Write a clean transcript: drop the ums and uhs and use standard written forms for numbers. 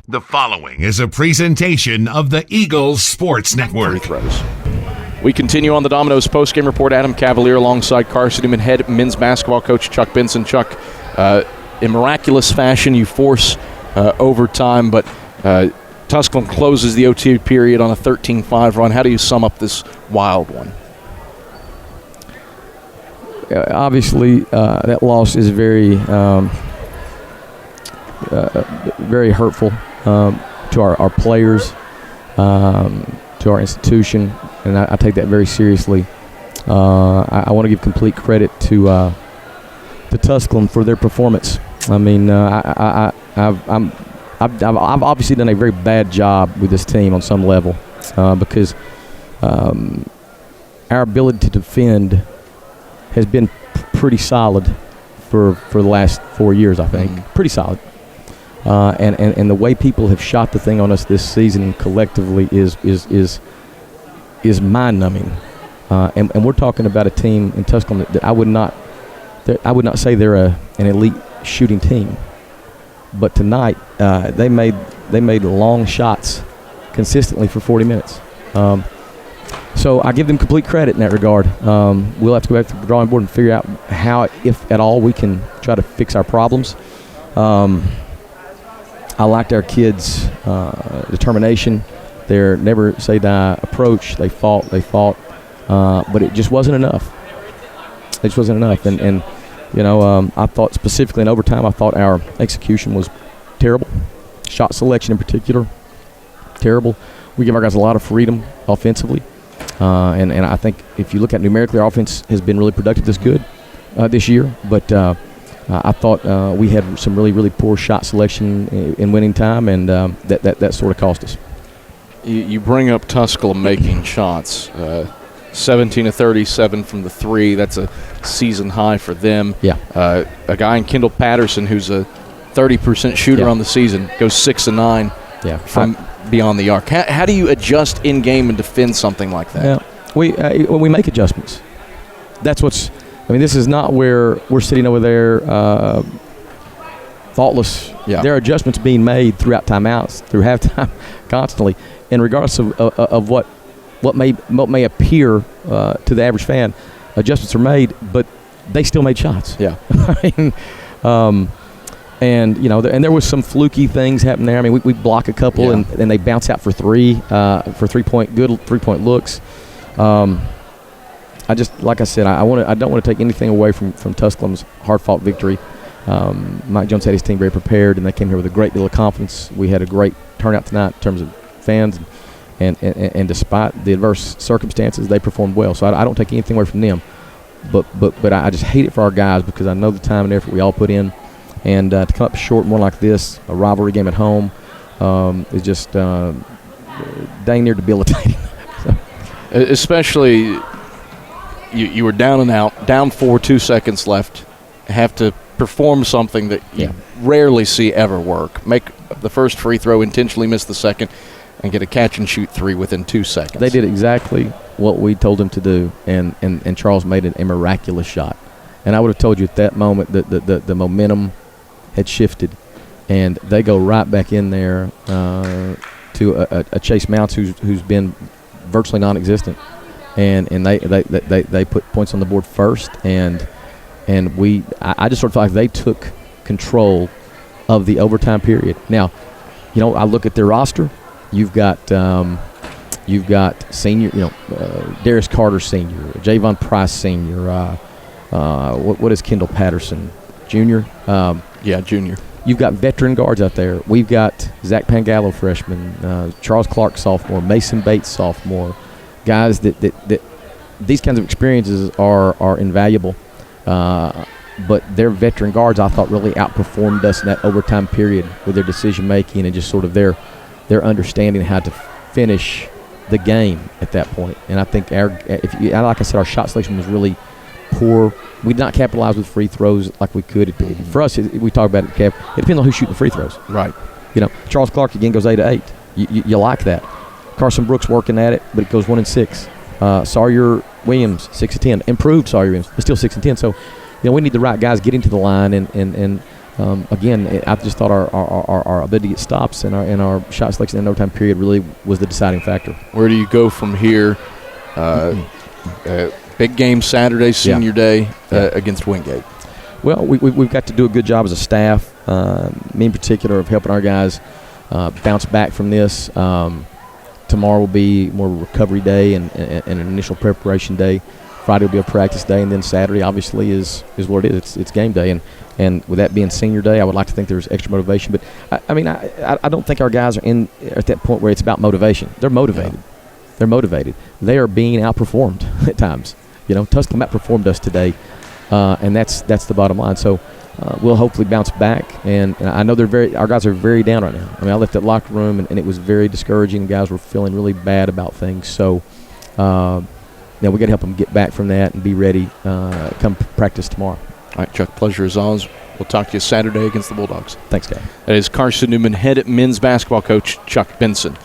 The following is a presentation of the Eagles Sports Network. We continue on the Domino's postgame report. Adam Cavalier alongside Carson-Newman head men's basketball coach Chuck Benson. Chuck, in miraculous fashion, you force overtime, but Tusculum closes the OT period on a 13-5 run. How do you sum up this wild one? Obviously, that loss is very, very hurtful to our players, to our institution, and I take that very seriously. I want to give complete credit to Tusculum for their performance. I mean, I've obviously done a very bad job with this team on some level because our ability to defend has been pretty solid for the last 4 years, I think. Pretty solid. And the way people have shot the thing on us this season collectively is mind-numbing. And we're talking about a team in Tusculum that I would not say they're an elite shooting team. But tonight they made long shots consistently for 40 minutes. So I give them complete credit in that regard. We'll have to go back to the drawing board and figure out how, if at all, we can try to fix our problems. I liked our kids' determination, their never-say-die approach. They fought, but it just wasn't enough. It just wasn't enough. And you know, I thought specifically in overtime, I thought our execution was terrible. Shot selection in particular, terrible. We give our guys a lot of freedom offensively. And I think if you look at numerically, our offense has been really productive this year. But I thought we had some really, really poor shot selection in winning time, and that sort of cost us. You bring up Tusculum making shots. 17 of 37 from the three. That's a season high for them. Yeah. A guy in Kendall Patterson who's a 30% shooter on the season goes 6 of 9 from beyond the arc. How do you adjust in game and defend something like that? Yeah, we make adjustments. That's what's. I mean, this is not where we're sitting over there thoughtless. Yeah. There are adjustments being made throughout timeouts, through halftime, constantly, and regardless of what may appear to the average fan, adjustments are made, but they still made shots. Yeah. I mean, and you know, and there was some fluky things happening there. I mean, we block a couple and they bounce out for good 3-point looks. I just, like I said, I don't want to take anything away from Tusculum's hard-fought victory. Mike Jones had his team very prepared, and they came here with a great deal of confidence. We had a great turnout tonight in terms of fans, and despite the adverse circumstances, they performed well. So I don't take anything away from them, but I just hate it for our guys because I know the time and effort we all put in, and to come up short in one like this, a rivalry game at home, is just dang near debilitating. So. Especially. You were down and out, down 4, 2 seconds left, have to perform something that you rarely see ever work. Make the first free throw, intentionally miss the second, and get a catch-and-shoot 3 within 2 seconds. They did exactly what we told them to do, and Charles made a miraculous shot. And I would have told you at that moment that the momentum had shifted, and they go right back in there to a Chase Mounts who's been virtually non-existent. And they put points on the board first, and I just sort of felt like they took control of the overtime period. Now, you know, I look at their roster. You've got senior, you know, Darius Carter Senior, Javon Price Senior. What is Kendall Patterson Junior? Junior. You've got veteran guards out there. We've got Zach Pangallo, freshman, Charles Clark, sophomore, Mason Bates, sophomore. Guys that these kinds of experiences are invaluable, but their veteran guards I thought really outperformed us in that overtime period with their decision making and just sort of their understanding how to finish the game at that point. And I think like I said, our shot selection was really poor. We did not capitalize with free throws like we could. For us, we talk about it, Kev. It depends on who's shooting the free throws. Right. You know, Charles Clark again goes 8 of 8. You like that. Carson Brooks working at it, but it goes 1 and 6. Sawyer Williams 6 of 10. Improved Sawyer Williams, but still 6 and 10. So, you know, we need the right guys getting to the line and again, I just thought our ability to get stops and our shot selection in the overtime period really was the deciding factor. Where do you go from here? Big game Saturday, senior day against Wingate. Well, we've got to do a good job as a staff, me in particular, of helping our guys bounce back from this. Tomorrow will be more of a recovery day and an initial preparation day. Friday will be a practice day, and then Saturday obviously is what it is. It's game day, and with that being senior day, I would like to think there's extra motivation. But I don't think our guys are at that point where it's about motivation. They're motivated. Yeah. They're motivated. They are being outperformed at times. Tusculum outperformed us today, and that's the bottom line. So we'll hopefully bounce back. And I know our guys are very down right now. I left that locker room, and it was very discouraging. Guys were feeling really bad about things. So. We got to help them get back from that and be ready come practice tomorrow. All right, Chuck, pleasure as always. We'll talk to you Saturday against the Bulldogs. Thanks, Dave. That is Carson-Newman head men's basketball coach Chuck Benson.